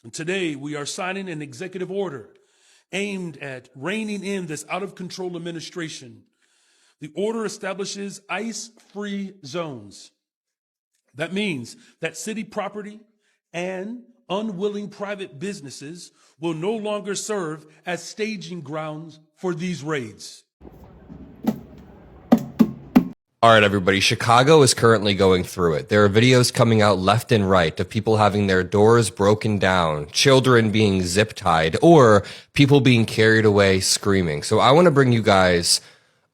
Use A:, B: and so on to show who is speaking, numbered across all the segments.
A: And today, we are signing an executive order aimed at reining in this out-of-control administration. The order establishes ICE-free zones. That means that city property and unwilling private businesses will no longer serve as staging grounds for these raids.
B: All right, everybody, Chicago is currently going through it. There are videos coming out left and right of people having their doors broken down, children being zip tied, or people being carried away screaming. So I want to bring you guys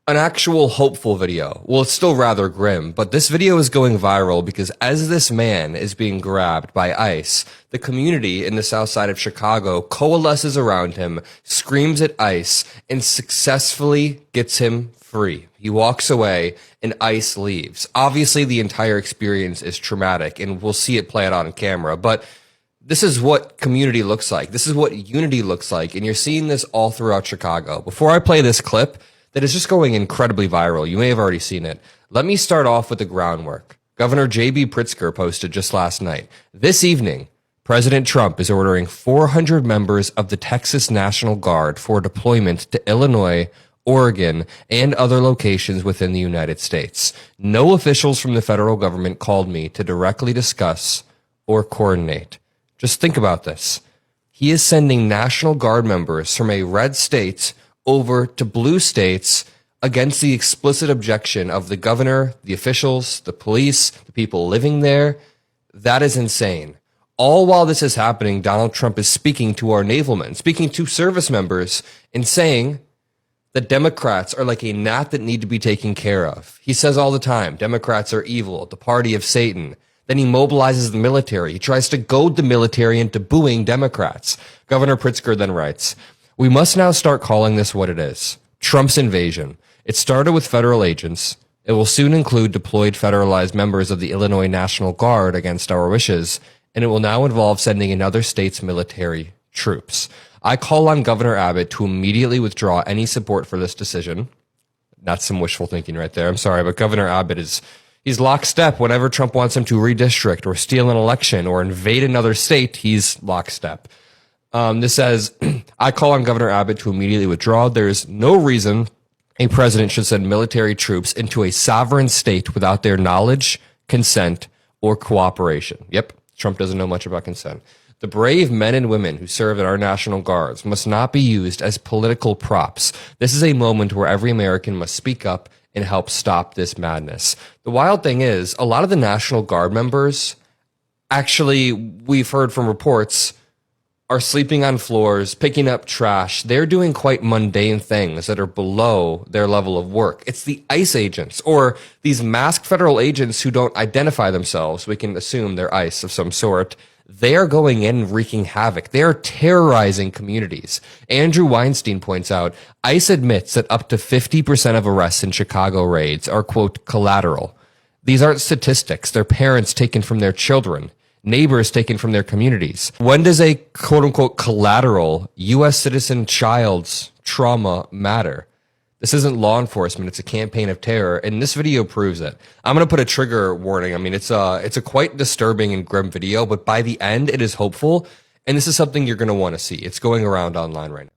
B: an actual hopeful video. Well, it's still rather grim, but this video is going viral because as this man is being grabbed by ICE, the community in the south side of Chicago coalesces around him, screams at ICE, and successfully gets him free. He walks away and ICE leaves. Obviously, the entire experience is traumatic, and we'll see it play out on camera, but this is what community looks like. This is what unity looks like, and you're seeing this all throughout Chicago. Before I play this clip that is just going incredibly viral, you may have already seen it, let me start off with the groundwork. Governor J.B. Pritzker posted just last night. This evening, President Trump is ordering 400 members of the Texas National Guard for deployment to Illinois, Oregon, and other locations within the United States. No officials from the federal government called me to directly discuss or coordinate. Just think about this. He is sending National Guard members from a red state over to blue states against the explicit objection of the governor, the officials, the police, the people living there. That is insane. All while this is happening, Donald Trump is speaking to our navalmen, speaking to service members, and saying that Democrats are like a gnat that need to be taken care of. He says all the time, Democrats are evil, the party of Satan. Then he mobilizes the military. He tries to goad the military into booing Democrats. Governor Pritzker then writes, "We must now start calling this what it is. Trump's invasion. It started with federal agents. It will soon include deployed federalized members of the Illinois National Guard against our wishes, and it will now involve sending in other states' military troops. I call on Governor Abbott to immediately withdraw any support for this decision." That's some wishful thinking right there. I'm sorry, but Governor Abbott he's lockstep. Whenever Trump wants him to redistrict or steal an election or invade another state, he's lockstep. This says, I call on Governor Abbott to immediately withdraw. There is no reason a president should send military troops into a sovereign state without their knowledge, consent, or cooperation. Yep, Trump doesn't know much about consent. The brave men and women who serve in our National Guards must not be used as political props. This is a moment where every American must speak up and help stop this madness. The wild thing is, a lot of the National Guard members, actually, we've heard from reports, are sleeping on floors, picking up trash. They're doing quite mundane things that are below their level of work. It's the ICE agents or these masked federal agents who don't identify themselves. We can assume they're ICE of some sort. They are going in and wreaking havoc. They are terrorizing communities. Andrew Weinstein points out, ICE admits that up to 50% of arrests in Chicago raids are, quote, collateral. These aren't statistics. They're parents taken from their children, neighbors taken from their communities. When does a, quote unquote, collateral U.S. citizen child's trauma matter? This isn't law enforcement. It's a campaign of terror, and this video proves it. I'm going to put a trigger warning. I mean, it's a quite disturbing and grim video, but by the end, it is hopeful, and this is something you're going to want to see. It's going around online right now.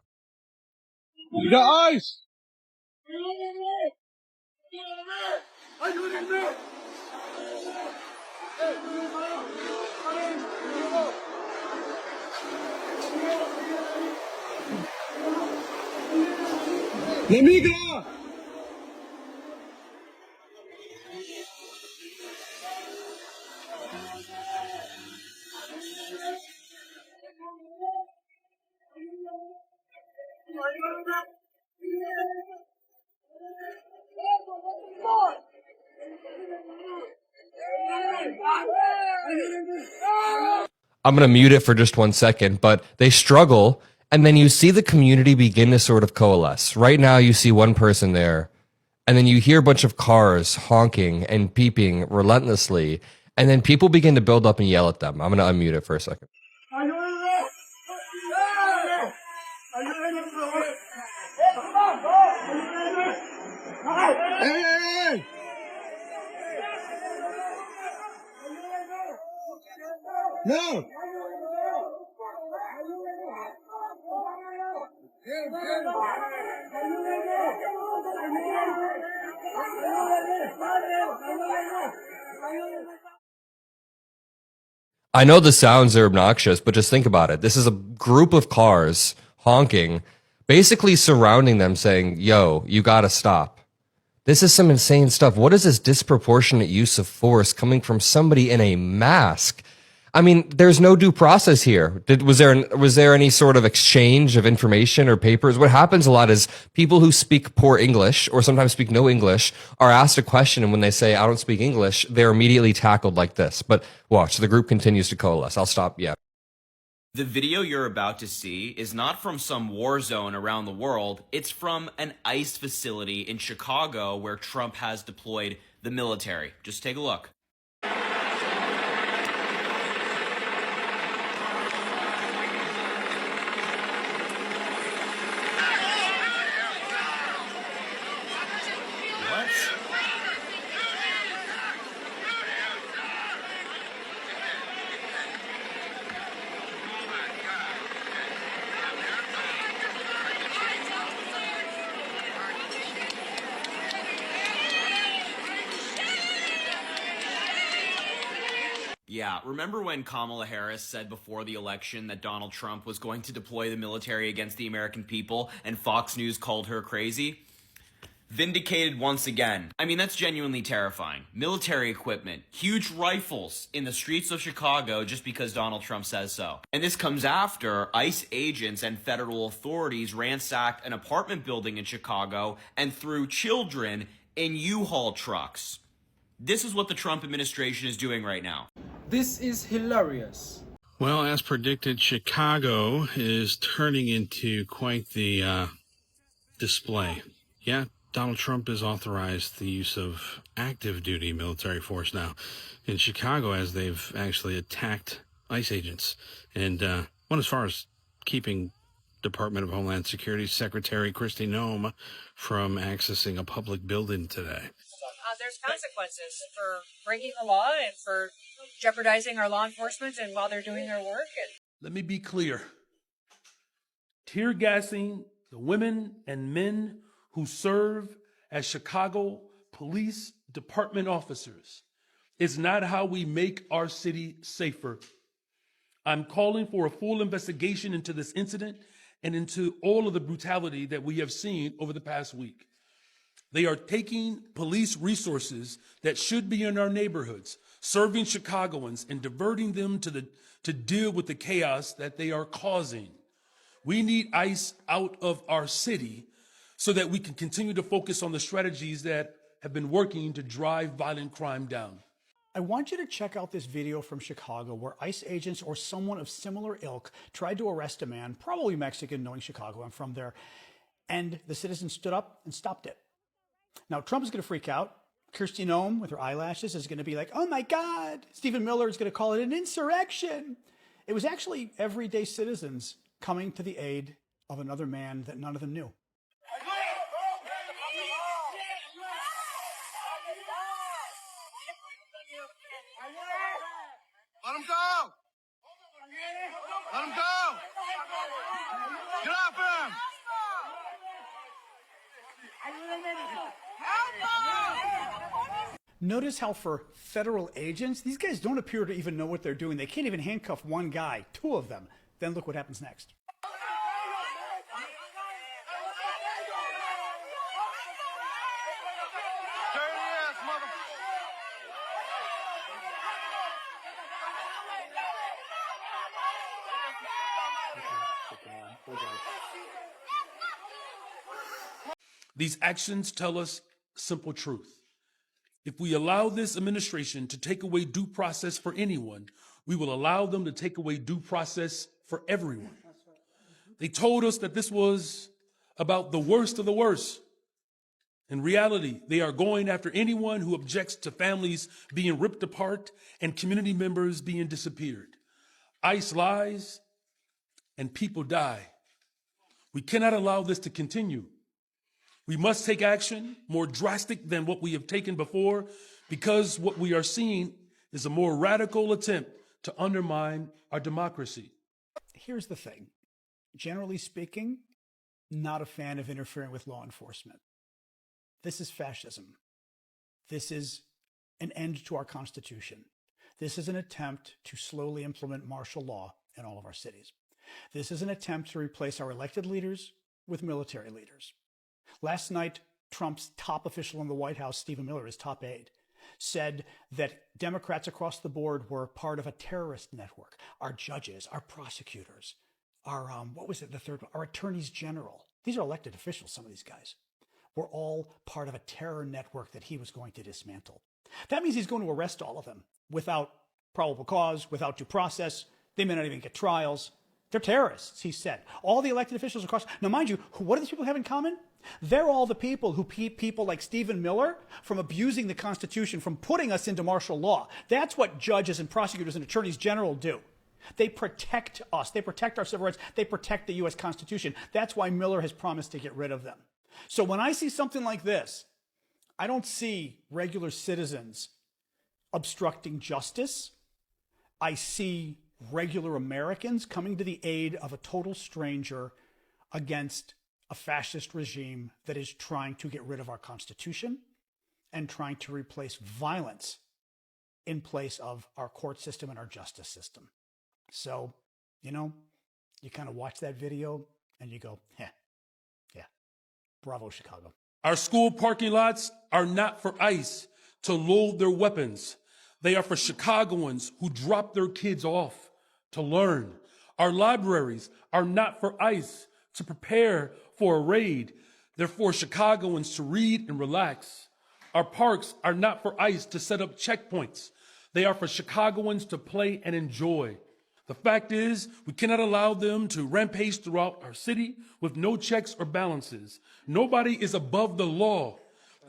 C: You got ice! Let me go!
B: I'm going to mute it for just 1 second, but they struggle, and then you see the community begin to sort of coalesce. Right now, you see one person there, and then you hear a bunch of cars honking and beeping relentlessly, and then people begin to build up and yell at them. I'm going to unmute it for a second.
C: Hey! No!
B: I know the sounds are obnoxious, but just think about it. This is a group of cars honking, basically surrounding them saying, yo, you gotta stop. This is some insane stuff. What is this disproportionate use of force coming from somebody in a mask? I mean, there's no due process here. Was there any sort of exchange of information or papers? What happens a lot is people who speak poor English or sometimes speak no English are asked a question, and when they say, I don't speak English, they're immediately tackled like this. But watch, the group continues to coalesce. I'll stop. Yeah.
D: The video you're about to see is not from some war zone around the world. It's from an ICE facility in Chicago where Trump has deployed the military. Just take a look. What? Yeah, remember when Kamala Harris said before the election that Donald Trump was going to deploy the military against the American people, and Fox News called her crazy? Vindicated once again. I mean, that's genuinely terrifying. Military equipment, huge rifles in the streets of Chicago just because Donald Trump says so. And this comes after ICE agents and federal authorities ransacked an apartment building in Chicago and threw children in U-Haul trucks. This is what the Trump administration is doing right now.
E: This is hilarious.
F: Well, as predicted, Chicago is turning into quite the display. Yeah, Donald Trump has authorized the use of active duty military force now in Chicago, as they've actually attacked ICE agents. And went as far as keeping Department of Homeland Security Secretary Kristi Noem from accessing a public building today.
G: There's consequences for breaking the law and for jeopardizing our law enforcement and while they're doing their work.
A: Let me be clear. Tear gassing the women and men who serve as Chicago Police Department officers is not how we make our city safer. I'm calling for a full investigation into this incident and into all of the brutality that we have seen over the past week. They are taking police resources that should be in our neighborhoods, serving Chicagoans and diverting them to deal with the chaos that they are causing. We need ICE out of our city so that we can continue to focus on the strategies that have been working to drive violent crime down.
H: I want you to check out this video from Chicago where ICE agents or someone of similar ilk tried to arrest a man, probably Mexican, knowing Chicago, I'm from there, and the citizen stood up and stopped it. Now, Trump is going to freak out. Kristi Noem, with her eyelashes, is going to be like, oh my God. Stephen Miller is going to call it an insurrection. It was actually everyday citizens coming to the aid of another man that none of them knew.
C: Let him go! Let him go! Get off him!
H: Notice how for federal agents, these guys don't appear to even know what they're doing. They can't even handcuff one guy, two of them. Then look what happens next.
C: Dirty ass mother...
A: These actions tell us simple truth. If we allow this administration to take away due process for anyone, we will allow them to take away due process for everyone. They told us that this was about the worst of the worst. In reality, they are going after anyone who objects to families being ripped apart and community members being disappeared. ICE lies and people die. We cannot allow this to continue. We must take action more drastic than what we have taken before, because what we are seeing is a more radical attempt to undermine our democracy.
H: Here's the thing. Generally speaking, not a fan of interfering with law enforcement. This is fascism. This is an end to our Constitution. This is an attempt to slowly implement martial law in all of our cities. This is an attempt to replace our elected leaders with military leaders. Last night, Trump's top official in the White House, Stephen Miller, his top aide, said that Democrats across the board were part of a terrorist network. Our judges, our prosecutors, our, our attorneys general. These are elected officials, some of these guys. Were all part of a terror network that he was going to dismantle. That means he's going to arrest all of them without probable cause, without due process. They may not even get trials. They're terrorists, he said. All the elected officials across. Now, mind you, what do these people have in common? They're all the people who keep people like Stephen Miller from abusing the Constitution, from putting us into martial law. That's what judges and prosecutors and attorneys general do. They protect us. They protect our civil rights. They protect the U.S. Constitution. That's why Miller has promised to get rid of them. So when I see something like this, I don't see regular citizens obstructing justice. I see regular Americans coming to the aid of a total stranger against a fascist regime that is trying to get rid of our Constitution and trying to replace violence in place of our court system and our justice system. So, you kind of watch that video and you go, yeah, bravo, Chicago.
A: Our school parking lots are not for ICE to load their weapons. They are for Chicagoans who drop their kids off to learn. Our libraries are not for ICE to prepare for a raid. They're for Chicagoans to read and relax. Our parks are not for ICE to set up checkpoints. They are for Chicagoans to play and enjoy. The fact is, we cannot allow them to rampage throughout our city with no checks or balances. Nobody is above the law.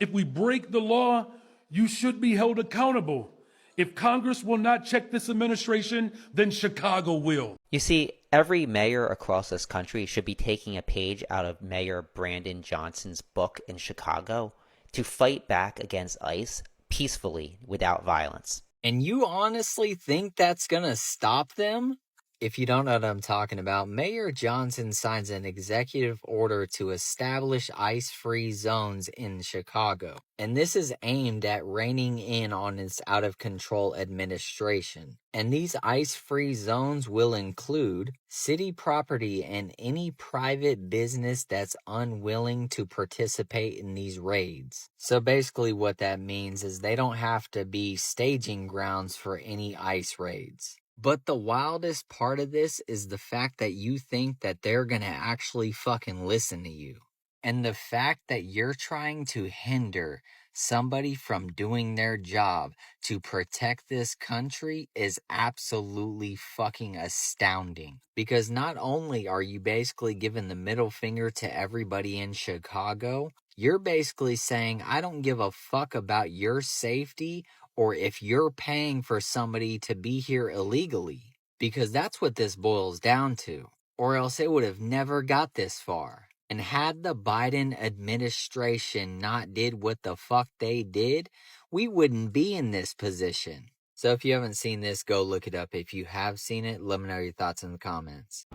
A: If we break the law, you should be held accountable. If Congress will not check this administration, then Chicago will.
I: You see, every mayor across this country should be taking a page out of Mayor Brandon Johnson's book in Chicago to fight back against ICE peacefully without violence.
J: And you honestly think that's gonna stop them? If you don't know what I'm talking about, Mayor Johnson signs an executive order to establish ICE-free zones in Chicago. And this is aimed at reining in on its out-of-control administration. And these ICE-free zones will include city property and any private business that's unwilling to participate in these raids. So basically what that means is they don't have to be staging grounds for any ICE raids. But the wildest part of this is the fact that you think that they're gonna actually fucking listen to you. And the fact that you're trying to hinder somebody from doing their job to protect this country is absolutely fucking astounding. Because not only are you basically giving the middle finger to everybody in Chicago, you're basically saying, I don't give a fuck about your safety or if you're paying for somebody to be here illegally. Because that's what this boils down to. Or else it would have never got this far. And had the Biden administration not did what the fuck they did, we wouldn't be in this position. So if you haven't seen this, go look it up. If you have seen it, let me know your thoughts in the comments.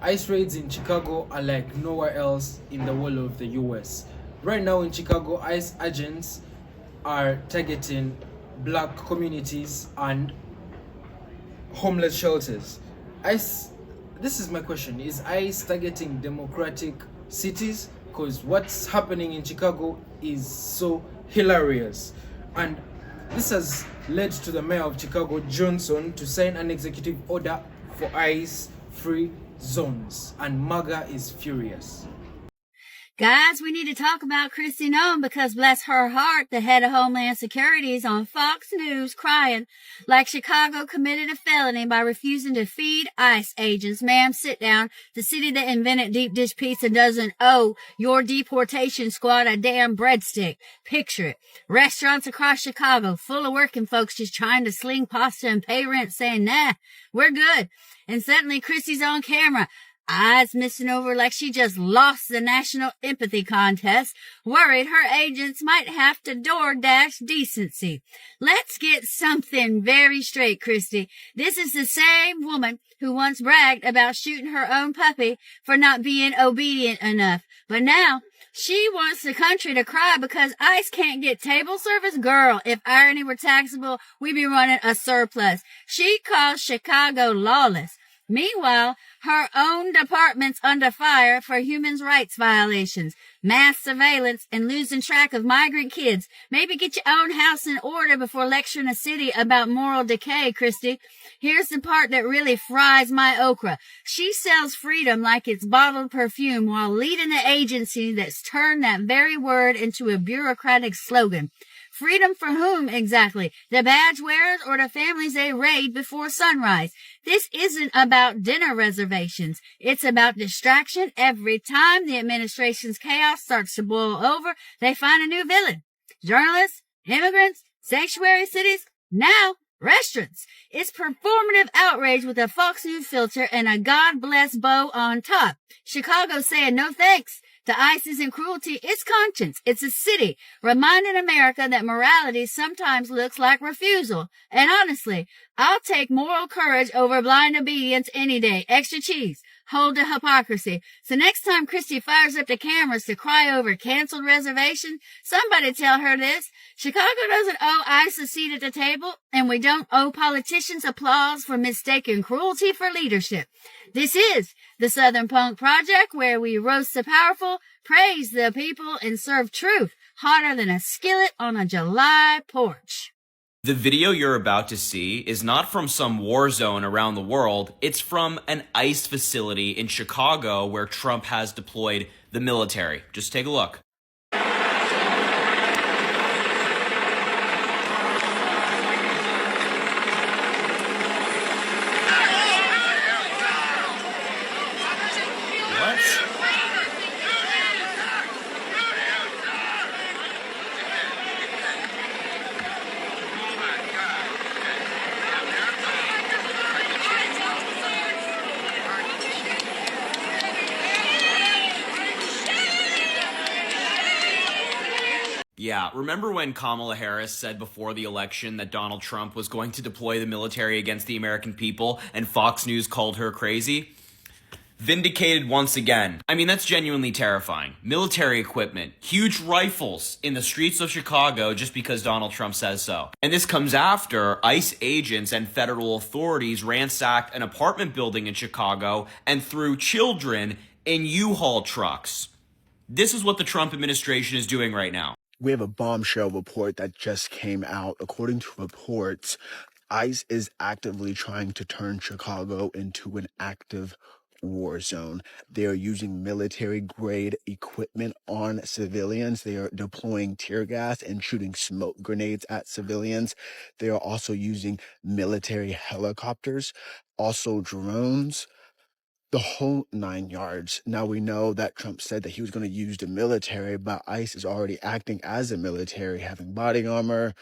E: ICE raids in Chicago are like nowhere else in the whole of the US. Right now in Chicago, ICE agents are targeting black communities and homeless shelters. This is my question, is ICE targeting democratic cities? Because what's happening in Chicago is so hilarious. And this has led to the mayor of Chicago, Johnson, to sign an executive order for ICE-free zones. And MAGA is furious.
K: Guys, we need to talk about Kristi Noem because bless her heart, the head of Homeland Security is on Fox News crying like Chicago committed a felony by refusing to feed ICE agents. Ma'am, sit down. The city that invented deep dish pizza doesn't owe your deportation squad a damn breadstick. Picture it. Restaurants across Chicago full of working folks just trying to sling pasta and pay rent saying, nah, we're good. And suddenly Kristi's on camera. eyes missing over like she just lost the national empathy contest, worried her agents might have to DoorDash decency. Let's get something very straight, Christy. This is the same woman who once bragged about shooting her own puppy for not being obedient enough. But now she wants the country to cry because ICE can't get table service. Girl, if irony were taxable, we'd be running a surplus. She calls Chicago lawless. Meanwhile, her own department's under fire for human rights violations, mass surveillance, and losing track of migrant kids. Maybe get your own house in order before lecturing a city about moral decay, Christy. Here's the part that really fries my okra. She sells freedom like it's bottled perfume while leading the agency that's turned that very word into a bureaucratic slogan. Freedom for whom exactly? The badge wearers or the families they raid before sunrise? This isn't about dinner reservations. It's about distraction. Every time the administration's chaos starts to boil over, they find a new villain. Journalists, immigrants, sanctuary cities, now restaurants. It's performative outrage with a Fox News filter and a God bless bow on top. Chicago saying no thanks to ISIS and cruelty. It's conscience. It's a city reminding America that morality sometimes looks like refusal. And honestly, I'll take moral courage over blind obedience any day. Extra cheese. Hold the hypocrisy. So next time Christy fires up the cameras to cry over canceled reservation, somebody tell her this. Chicago doesn't owe ICE a seat at the table, and we don't owe politicians applause for mistaken cruelty for leadership. This is the Southern Punk Project, where we roast the powerful, praise the people, and serve truth hotter than a skillet on a July porch.
D: The video you're about to see is not from some war zone around the world. It's from an ICE facility in Chicago where Trump has deployed the military. Just take a look. Yeah, remember when Kamala Harris said before the election that Donald Trump was going to deploy the military against the American people and Fox News called her crazy? Vindicated once again. I mean, that's genuinely terrifying. Military equipment, huge rifles in the streets of Chicago just because Donald Trump says so. And this comes after ICE agents and federal authorities ransacked an apartment building in Chicago and threw children in U-Haul trucks. This is what the Trump administration is doing right now.
L: We have a bombshell report that just came out. According to reports, ICE is actively trying to turn Chicago into an active war zone. They are using military-grade equipment on civilians. They are deploying tear gas and shooting smoke grenades at civilians. They are also using military helicopters, also drones, the whole 9 yards. Now we know that Trump said that he was going to use the military, but ICE is already acting as a military, having body armor.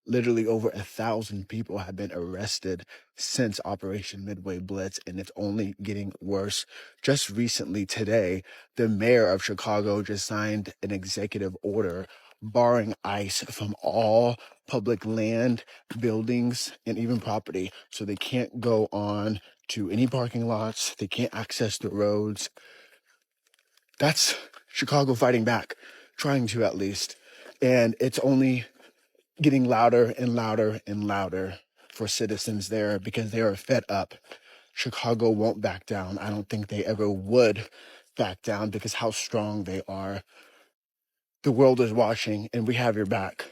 L: Literally over 1,000 people have been arrested since Operation Midway Blitz, and it's only getting worse. Just recently today, the mayor of Chicago just signed an executive order barring ICE from all public land, buildings, and even property. So they can't go on to any parking lots. They can't access the roads. That's Chicago fighting back, trying to at least. And it's only getting louder and louder and louder for citizens there because they are fed up. Chicago won't back down. I don't think they ever would back down because how strong they are. The world is watching and we have your back.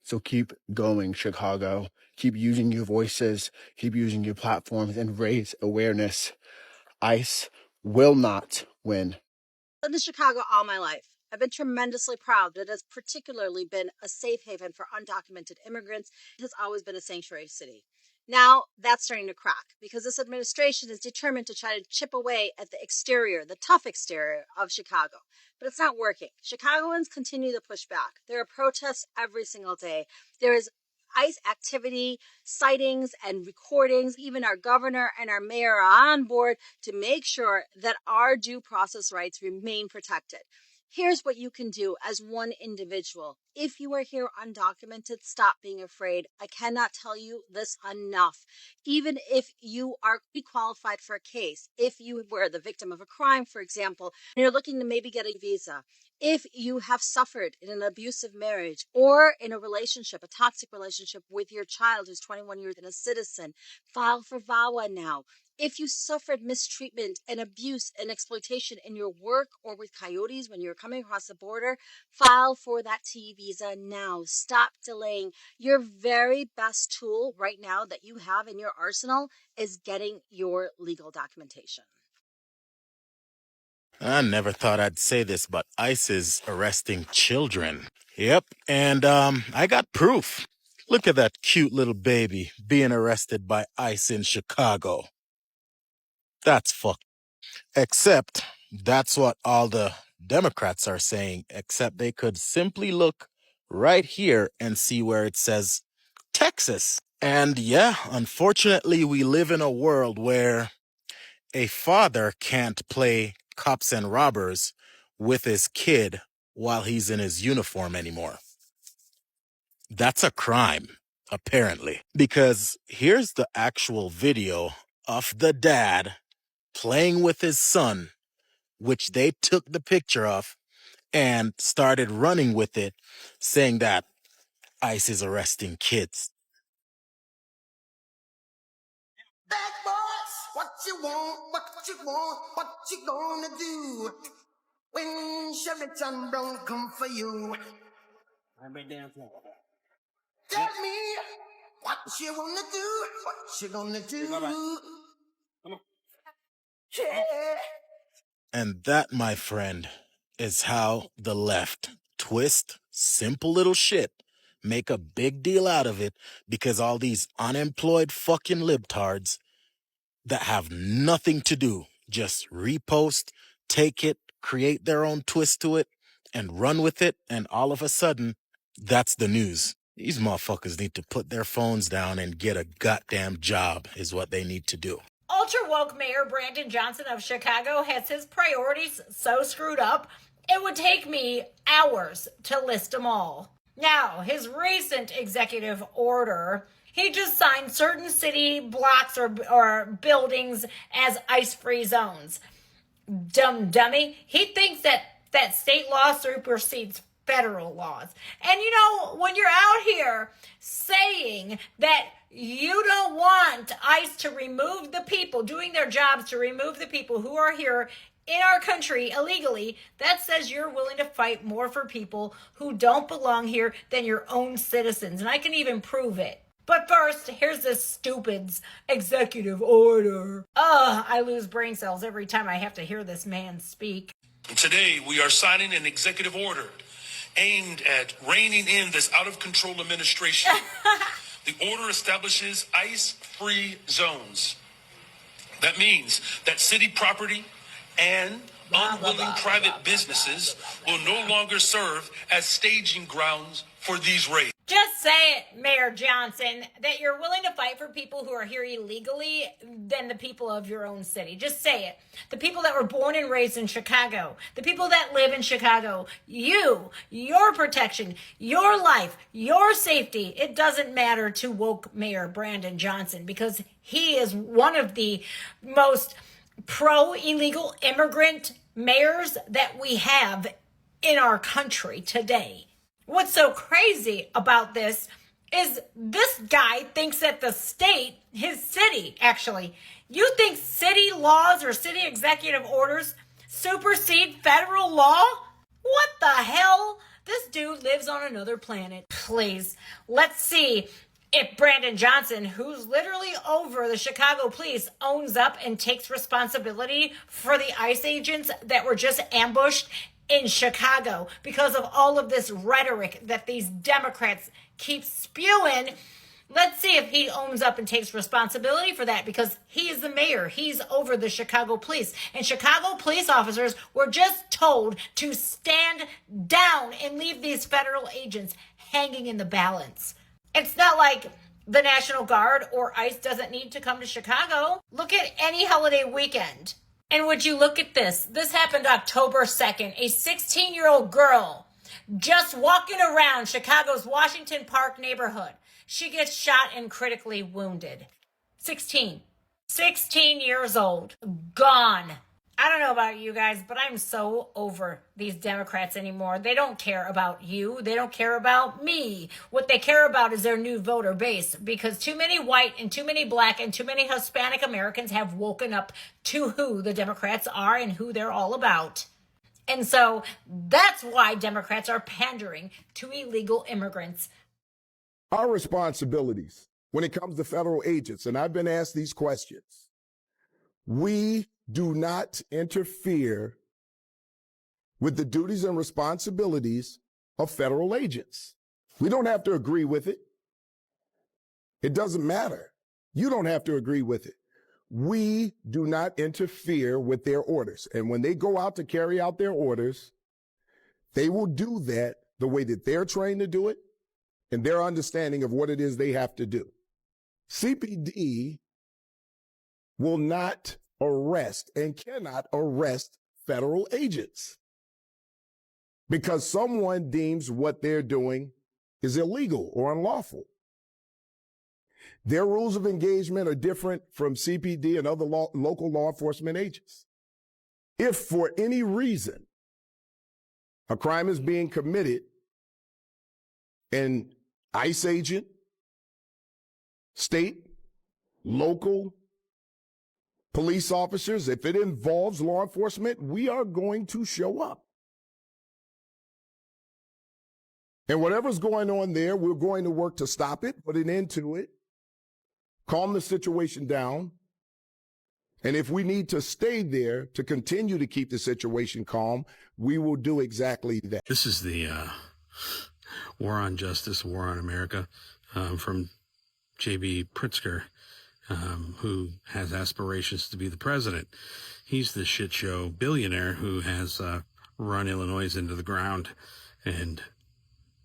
L: So keep going, Chicago. Keep using your voices, keep using your platforms, and raise awareness. ICE will not win.
M: I've lived in Chicago all my life. I've been tremendously proud that it has particularly been a safe haven for undocumented immigrants. It has always been a sanctuary city. Now that's starting to crack because this administration is determined to try to chip away at the exterior, the tough exterior of Chicago. But it's not working. Chicagoans continue to push back. There are protests every single day. There is ICE activity, sightings, and recordings. Even our governor and our mayor are on board to make sure that our due process rights remain protected. Here's what you can do as one individual. If you are here undocumented, stop being afraid. I cannot tell you this enough. Even if you are qualified for a case, if you were the victim of a crime, for example, and you're looking to maybe get a visa, if you have suffered in an abusive marriage or in a relationship, a toxic relationship with your child who's 21 years and a citizen, file for VAWA now. If you suffered mistreatment and abuse and exploitation in your work or with coyotes when you're coming across the border, file for that T visa now. Stop delaying. Your very best tool right now that you have in your arsenal is getting your legal documentation.
N: I never thought I'd say this, but ICE is arresting children. Yep, and I got proof. Look at that cute little baby being arrested by ICE in Chicago. That's fucked. Except that's what all the Democrats are saying, except they could simply look right here and see where it says Texas. And yeah, unfortunately, we live in a world where a father can't play cops and robbers with his kid while he's in his uniform anymore. That's a crime, apparently, because here's the actual video of the dad playing with his son, which they took the picture of and started running with it, saying that ICE is arresting kids.
C: Bad boys, what you gonna do when Sheraton Brown come for you? Tell me what you gonna do, Come on. Yeah.
N: And that, my friend, is how the left twist simple little shit, make a big deal out of it, because all these unemployed fucking libtards that have nothing to do just repost, take it, create their own twist to it, and run with it, and all of a sudden, that's the news. These motherfuckers need to put their phones down and get a goddamn job, is what they need to do.
O: Ultra-woke Mayor Brandon Johnson of Chicago has his priorities so screwed up, it would take me hours to list them all. Now, his recent executive order, he just signed certain city blocks or buildings as ICE-free zones. Dummy. He thinks that state law supersedes federal laws. And you know, when you're out here saying that you don't want ICE to remove the people, doing their jobs to remove the people who are here in our country illegally, that says you're willing to fight more for people who don't belong here than your own citizens. And I can even prove it. But first, here's this stupid's executive order. I lose brain cells every time I have to hear this man speak.
A: Today, we are signing an executive order aimed at reining in this out-of-control administration. The order establishes ICE-free zones. That means that city property and unwilling private businesses will no longer serve as staging grounds for these raids.
O: Just say it, Mayor Johnson, that you're willing to fight for people who are here illegally than the people of your own city. Just say it. The people that were born and raised in Chicago, the people that live in Chicago, your protection, your life, your safety, it doesn't matter to woke Mayor Brandon Johnson because he is one of the most pro-illegal immigrant mayors that we have in our country today. What's so crazy about this is this guy thinks that the state, his city, actually, you think city laws or city executive orders supersede federal law? What the hell? This dude lives on another planet. Please, let's see if Brandon Johnson, who's literally over the Chicago police, owns up and takes responsibility for the ICE agents that were just ambushed in Chicago because of all of this rhetoric that these Democrats keep spewing. Let's see if he owns up and takes responsibility for that because he is the mayor. He's over the Chicago police. And Chicago police officers were just told to stand down and leave these federal agents hanging in the balance. It's not like the National Guard or ICE doesn't need to come to Chicago. Look at any holiday weekend. And would you look at this? This happened October 2nd. A 16-year-old girl just walking around Chicago's Washington Park neighborhood. She gets shot and critically wounded. 16 years old. Gone. I don't know about you guys, but I'm so over these Democrats anymore. They don't care about you. They don't care about me. What they care about is their new voter base, because too many white and too many black and too many Hispanic Americans have woken up to who the Democrats are and who they're all about. And so that's why Democrats are pandering to illegal immigrants.
P: Our responsibilities when it comes to federal agents, and I've been asked these questions, we do not interfere with the duties and responsibilities of federal agents. We don't have to agree with it. It doesn't matter. You don't have to agree with it. We do not interfere with their orders. And when they go out to carry out their orders, they will do that the way that they're trained to do it and their understanding of what it is they have to do. CPD will not arrest and cannot arrest federal agents because someone deems what they're doing is illegal or unlawful. Their rules of engagement are different from CPD and other local law enforcement agents. If for any reason a crime is being committed, an ICE agent, state, local, police officers, if it involves law enforcement, we are going to show up. And whatever's going on there, we're going to work to stop it, put an end to it, calm the situation down. And if we need to stay there to continue to keep the situation calm, we will do exactly that.
F: This is the War on Justice, War on America from J.B. Pritzker, who has aspirations to be the president. He's the shit show billionaire who has run Illinois into the ground, and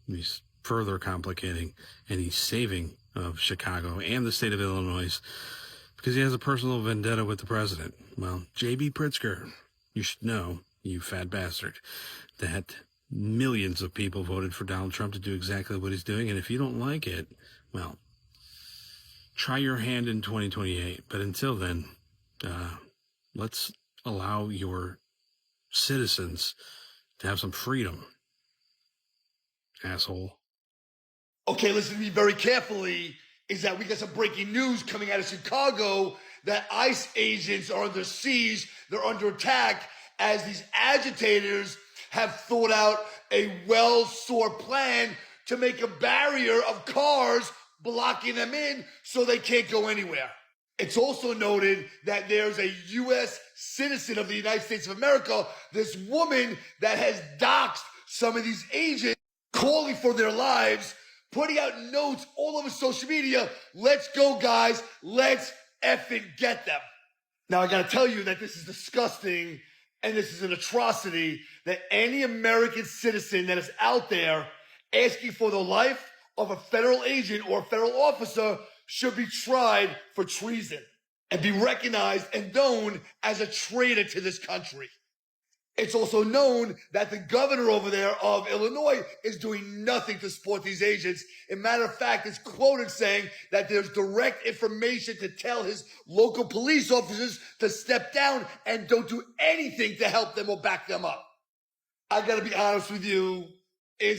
F: he's further complicating any saving of Chicago and the state of Illinois because he has a personal vendetta with the president. Well, J.B. Pritzker, you should know, you fat bastard, that millions of people voted for Donald Trump to do exactly what he's doing, and if you don't like it, well, try your hand in 2028. But until then, let's allow your citizens to have some freedom, asshole.
C: Okay, listen to me very carefully, is that we got some breaking news coming out of Chicago that ICE agents are under siege, they're under attack, as these agitators have thought out a well-sought plan to make a barrier of cars blocking them in so they can't go anywhere. It's also noted that there's a U.S. citizen of the United States of America, this woman that has doxed some of these agents, calling for their lives, putting out notes all over social media. Let's go, guys. Let's effing get them. Now, I got to tell you that this is disgusting and this is an atrocity that any American citizen that is out there asking for the life of a federal agent or a federal officer should be tried for treason and be recognized and known as a traitor to this country. It's also known that the governor over there of Illinois is doing nothing to support these agents. As a matter of fact, it's quoted saying that there's direct information to tell his local police officers to step down and don't do anything to help them or back them up. I gotta be honest with you,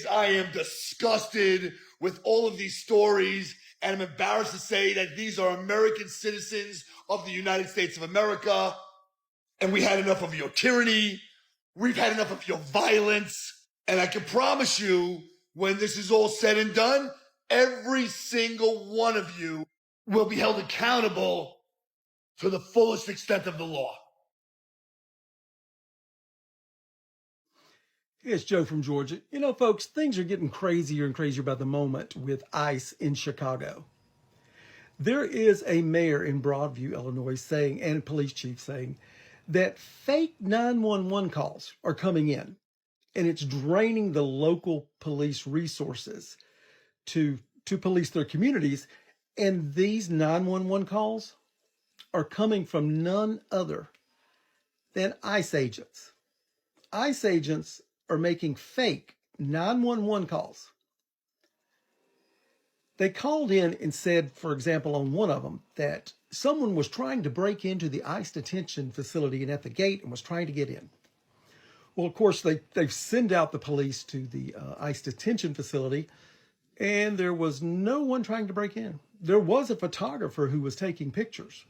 C: I am disgusted with all of these stories, and I'm embarrassed to say that these are American citizens of the United States of America, and we had enough of your tyranny. We've had enough of your violence, and I can promise you, when this is all said and done, every single one of you will be held accountable to the fullest extent of the law.
Q: It's Joe from Georgia. You know, folks, things are getting crazier and crazier by the moment with ICE in Chicago. There is a mayor in Broadview, Illinois, saying, and a police chief saying, that fake 911 calls are coming in, and it's draining the local police resources to to police their communities. And these 911 calls are coming from none other than ICE agents. ICE agents are making fake 911 calls. They called in and said, for example, on one of them, that someone was trying to break into the ICE detention facility and at the gate and was trying to get in. Well, of course, they send out the police to the ICE detention facility, and there was no one trying to break in. There was a photographer who was taking pictures.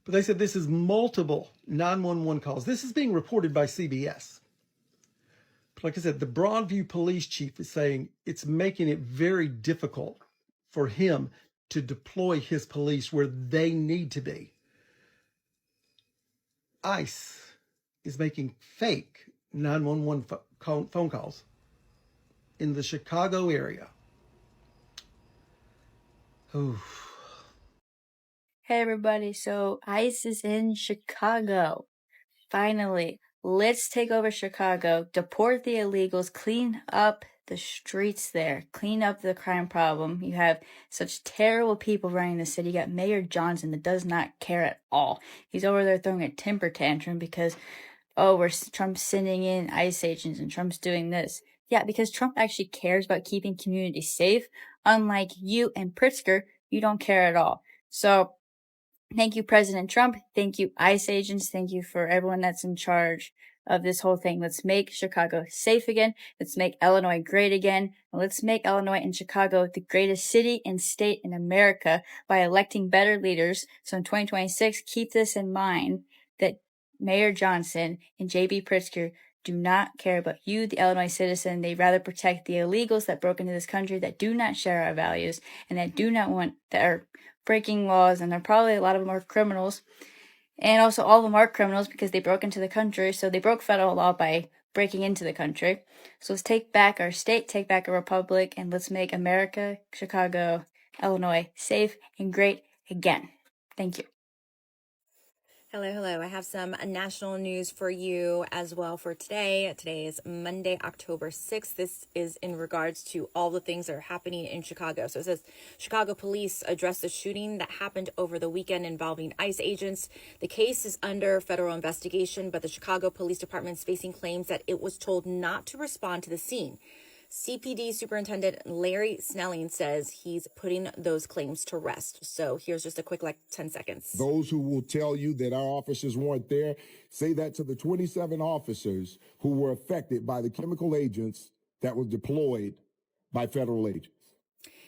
Q: But they said this is multiple 911 calls. This is being reported by CBS. But like I said, the Broadview police chief is saying it's making it very difficult for him to deploy his police where they need to be. ICE is making fake 911 phone calls in the Chicago area. Oof.
K: Hey everybody, so ICE is in Chicago. Finally, let's take over Chicago, deport the illegals, clean up the streets there, clean up the crime problem. You have such terrible people running the city. You got Mayor Johnson that does not care at all. He's over there throwing a temper tantrum because, Trump's sending in ICE agents and Trump's doing this. Yeah, because Trump actually cares about keeping communities safe. Unlike you and Pritzker, you don't care at all. So, thank you, President Trump. Thank you, ICE agents. Thank you for everyone that's in charge of this whole thing. Let's make Chicago safe again. Let's make Illinois great again. And let's make Illinois and Chicago the greatest city and state in America by electing better leaders. So in 2026, keep this in mind that Mayor Johnson and J.B. Pritzker do not care about you, the Illinois citizen. They rather protect the illegals that broke into this country, that do not share our values, and that do not want, that are breaking laws, and there are probably a lot of them are criminals. And also all of them are criminals because they broke into the country, so they broke federal law by breaking into the country. So let's take back our state, take back our republic, and let's make America, Chicago, Illinois safe and great again. Thank you.
R: Hello. I have some national news for you as well for today. Today is Monday, October 6th. This is in regards to all the things that are happening in Chicago. So it says Chicago police addressed the shooting that happened over the weekend involving ICE agents. The case is under federal investigation, but the Chicago Police Department is facing claims that it was told not to respond to the scene. CPD Superintendent Larry Snelling says he's putting those claims to rest. So here's just a quick 10 seconds.
P: Those who will tell you that our officers weren't there, say that to the 27 officers who were affected by the chemical agents that were deployed by federal agents.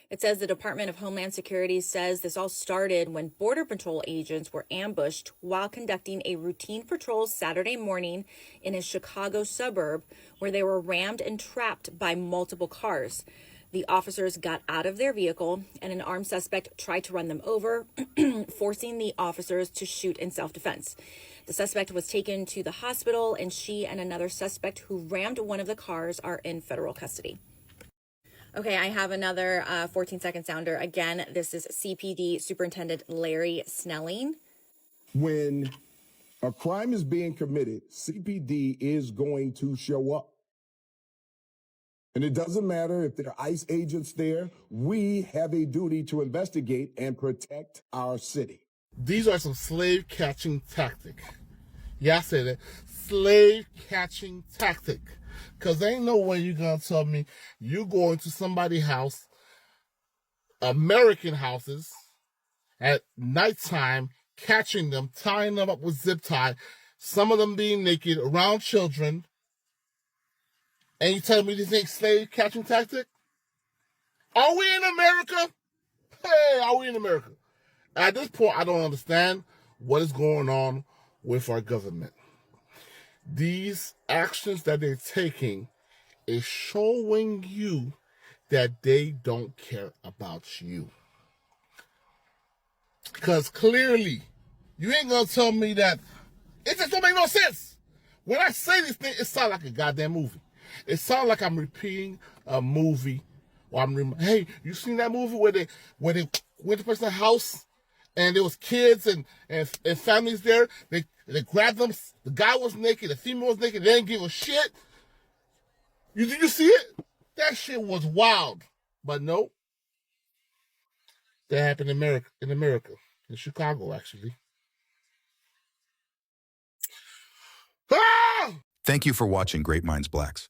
R: It says the Department of Homeland Security says this all started when Border Patrol agents were ambushed while conducting a routine patrol Saturday morning in a Chicago suburb where they were rammed and trapped by multiple cars. The officers got out of their vehicle and an armed suspect tried to run them over, forcing the officers to shoot in self-defense. The suspect was taken to the hospital, and she and another suspect who rammed one of the cars are in federal custody. Okay, I have another 14-second sounder. Again, this is CPD Superintendent Larry Snelling.
P: When a crime is being committed, CPD is going to show up. And it doesn't matter if there are ICE agents there. We have a duty to investigate and protect our city.
S: These are some slave catching tactic. Yeah, I said that. Slave catching tactic. Because ain't no way you're going to tell me you go into somebody's house, American houses, at nighttime, catching them, tying them up with zip tie, some of them being naked, around children, and you tell me this ain't slave catching tactic? Are we in America? Hey, are we in America? At this point, I don't understand what is going on with our government. These actions that they're taking is showing you that they don't care about you. Because clearly, you ain't going to tell me that. It just don't make no sense. When I say this thing, it sounds like a goddamn movie. It sounds like I'm repeating a movie. Or hey, you seen that movie where they went to the person's house and there was kids and families there? They grabbed them. The guy was naked. The female was naked. They didn't give a shit. Did you see it? That shit was wild. But no, that happened in America, in Chicago, actually.
T: Thank you for watching Great Minds Blacks.